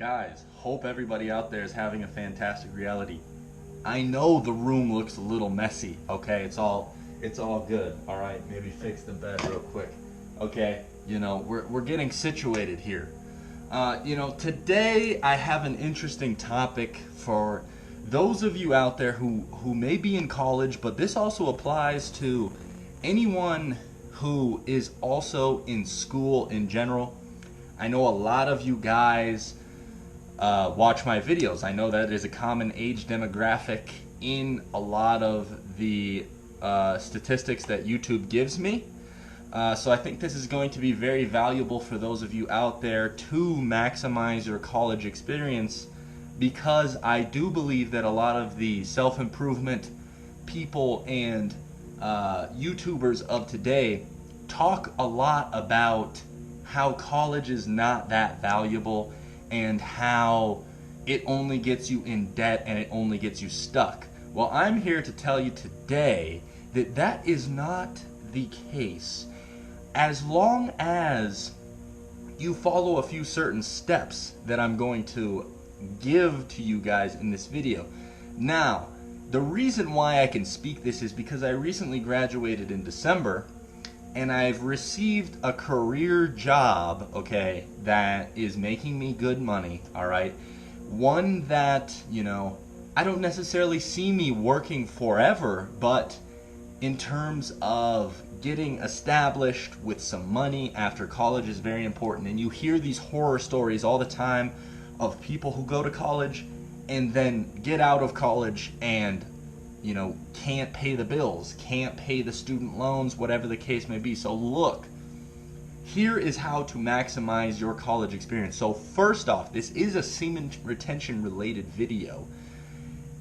Guys, hope everybody out there is having a fantastic reality. I know the room looks a little messy, okay? It's all good. All right, maybe fix the bed real quick. Okay, we're getting situated here. Today I have an interesting topic for those of you out there who may be in college, but this also applies to anyone who is also in school in general. I know a lot of you guys watch my videos. I know that is a common age demographic in a lot of the statistics that YouTube gives me. So I think this is going to be very valuable for those of you out there to maximize your college experience, because I do believe that a lot of the self-improvement people and YouTubers of today talk a lot about how college is not that valuable and how it only gets you in debt and it only gets you stuck. Well, I'm here to tell you today that that is not the case. As long as you follow a few certain steps that I'm going to give to you guys in this video. Now, the reason why I can speak this is because I recently graduated in December, and I've received a career job, okay, that is making me good money, all right? One that, I don't necessarily see me working forever, but in terms of getting established with some money after college is very important. And you hear these horror stories all the time of people who go to college and then get out of college and can't pay the bills, can't pay the student loans, whatever the case may be. So look, here is how to maximize your college experience. So first off, this is a semen retention related video.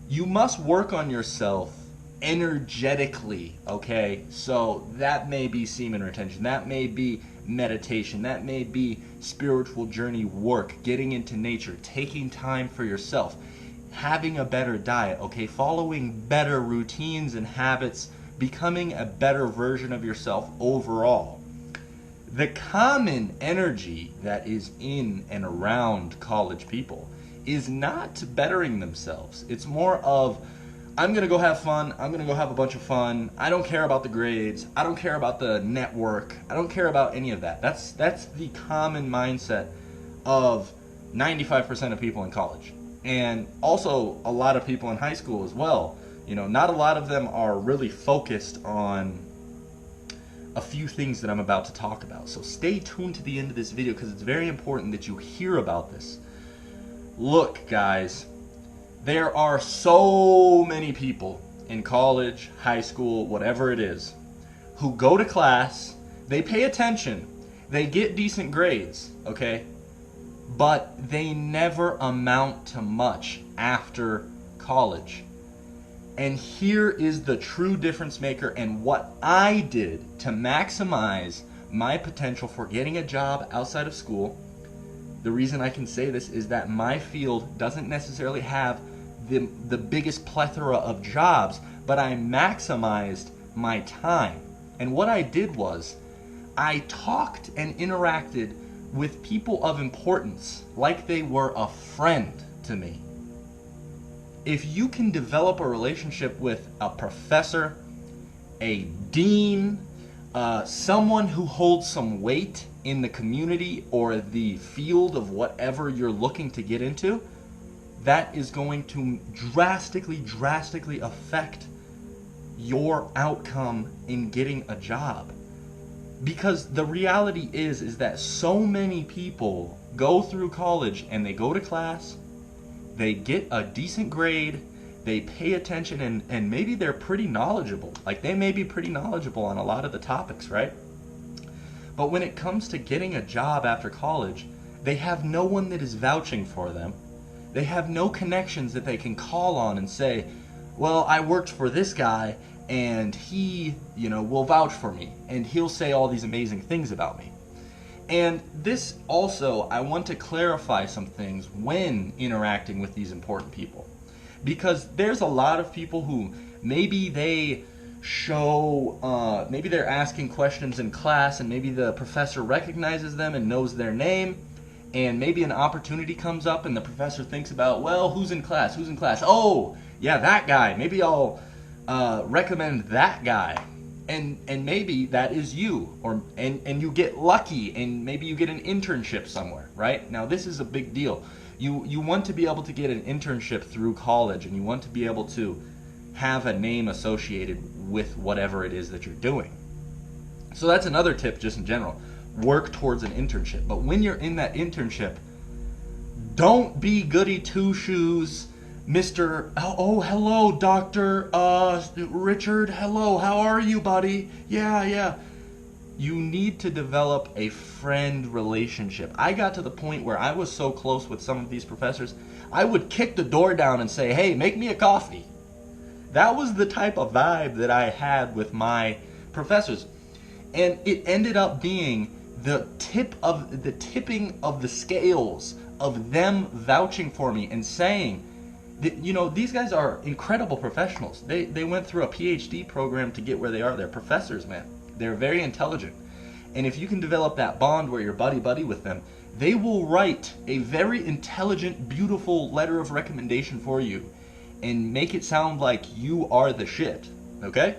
You must work on yourself energetically, okay? So that may be semen retention, that may be meditation, that may be spiritual journey work, getting into nature, taking time for yourself, having a better diet, okay, following better routines and habits, becoming a better version of yourself overall. The common energy that is in and around college people is not bettering themselves. It's more of, I'm going to go have fun, I'm going to go have a bunch of fun, I don't care about the grades, I don't care about the network, I don't care about any of that. That's the common mindset of 95% of people in college. And also a lot of people in high school as well. Not a lot of them are really focused on a few things that I'm about to talk about. So stay tuned to the end of this video because it's very important that you hear about this. Look, guys, there are so many people in college, high school, whatever it is, who go to class, they pay attention, they get decent grades, okay? But they never amount to much after college. And here is the true difference maker and what I did to maximize my potential for getting a job outside of school. The reason I can say this is that my field doesn't necessarily have the biggest plethora of jobs, but I maximized my time. And what I did was I talked and interacted with people of importance like they were a friend to me. If you can develop a relationship with a professor, a dean, someone who holds some weight in the community or the field of whatever you're looking to get into, that is going to drastically affect your outcome in getting a job. Because the reality is that so many people go through college and they go to class, they get a decent grade, they pay attention, and maybe they're pretty knowledgeable. Like, they may be pretty knowledgeable on a lot of the topics, right? But when it comes to getting a job after college, they have no one that is vouching for them. They have no connections that they can call on and say, well, I worked for this guy and he, will vouch for me and he'll say all these amazing things about me. And this also, I want to clarify some things when interacting with these important people. Because there's a lot of people who maybe they show, maybe they're asking questions in class and maybe the professor recognizes them and knows their name, and maybe an opportunity comes up and the professor thinks about, well, who's in class? Who's in class? Oh, yeah, that guy. Maybe I'll recommend that guy. And maybe that is you, and you get lucky, and maybe you get an internship somewhere, right? Now this is a big deal. You want to be able to get an internship through college, and you want to be able to have a name associated with whatever it is that you're doing. So that's another tip just in general. Work towards an internship. But when you're in that internship, don't be goody two-shoes, Mr. Oh, hello, Dr. Richard. Hello, how are you, buddy? Yeah. You need to develop a friend relationship. I got to the point where I was so close with some of these professors, I would kick the door down and say, hey, make me a coffee. That was the type of vibe that I had with my professors. And it ended up being the tipping of the scales of them vouching for me and saying that, you know, these guys are incredible professionals. They went through a PhD program to get where they are. They're professors, man. They're very intelligent. And if you can develop that bond where you're buddy-buddy with them, they will write a very intelligent, beautiful letter of recommendation for you and make it sound like you are the shit, okay?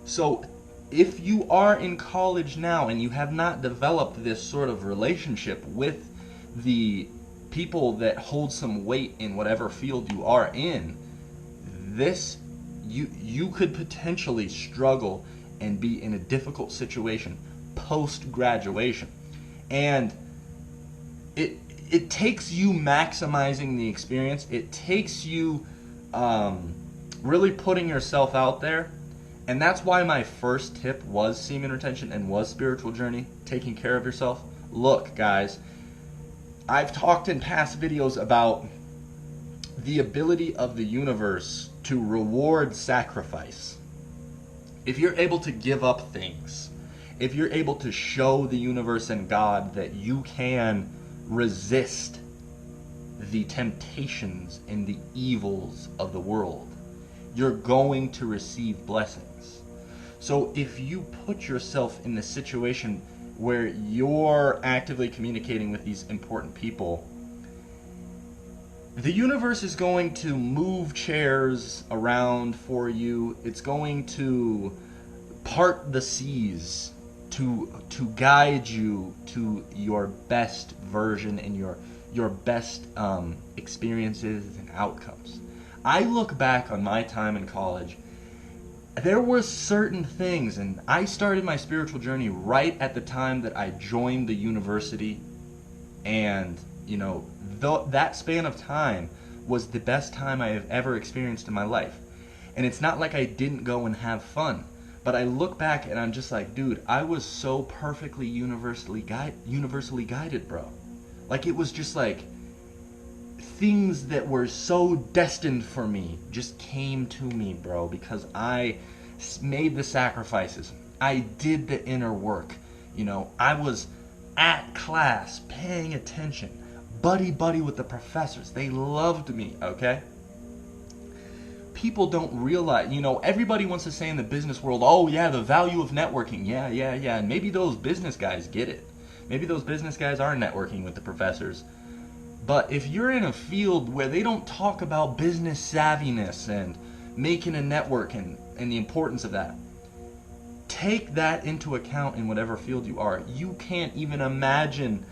So if you are in college now and you have not developed this sort of relationship with the people that hold some weight in whatever field you are in, you could potentially struggle and be in a difficult situation post-graduation. And it takes you maximizing the experience. It takes you really putting yourself out there. And that's why my first tip was semen retention and was spiritual journey, taking care of yourself. Look, guys, I've talked in past videos about the ability of the universe to reward sacrifice. If you're able to give up things, if you're able to show the universe and God that you can resist the temptations and the evils of the world, you're going to receive blessings. So if you put yourself in the situation where you're actively communicating with these important people, the universe is going to move chairs around for you. It's going to part the seas to guide you to your best version and your best experiences and outcomes. I look back on my time in college, there were certain things, and I started my spiritual journey right at the time that I joined the university, and you know, that span of time was the best time I have ever experienced in my life. And it's not like I didn't go and have fun, but I look back and I'm just like, dude, I was so perfectly universally guided, bro. Like, it was just like things that were so destined for me just came to me, bro, because I made the sacrifices. I did the inner work. You know, I was at class paying attention, buddy with the professors. They loved me, okay? People don't realize, you know, everybody wants to say in the business world, oh yeah, the value of networking. Yeah. And maybe those business guys get it. Maybe those business guys are networking with the professors. But if you're in a field where they don't talk about business savviness and making a network and the importance of that, take that into account in whatever field you are. You can't even imagine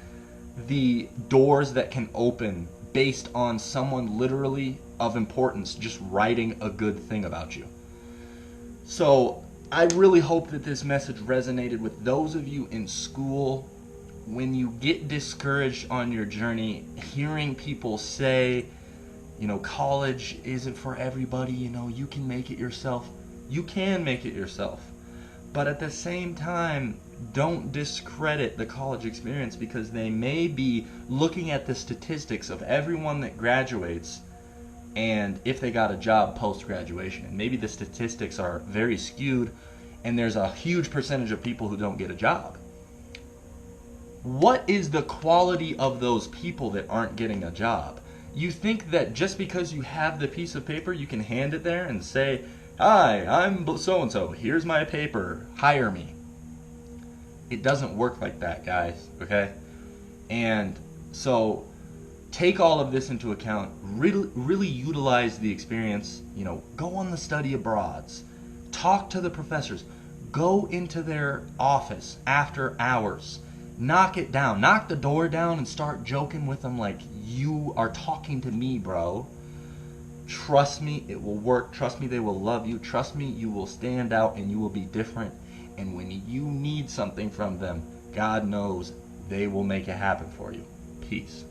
the doors that can open based on someone literally of importance just writing a good thing about you. So I really hope that this message resonated with those of you in school. When you get discouraged on your journey, hearing people say, you know, college isn't for everybody, you know, you can make it yourself. You can make it yourself. But at the same time, don't discredit the college experience, because they may be looking at the statistics of everyone that graduates and if they got a job post-graduation. And maybe the statistics are very skewed and there's a huge percentage of people who don't get a job. What is the quality of those people that aren't getting a job? You think that just because you have the piece of paper, you can hand it there and say, hi, I'm so-and-so, here's my paper, hire me. It doesn't work like that, guys, okay? And so take all of this into account. Really utilize the experience. Go on the study abroads. Talk to the professors. Go into their office after hours. Knock it down. Knock the door down and start joking with them like you are talking to me, bro. Trust me, it will work. Trust me, they will love you. Trust me, you will stand out and you will be different. And when you need something from them, God knows they will make it happen for you. Peace.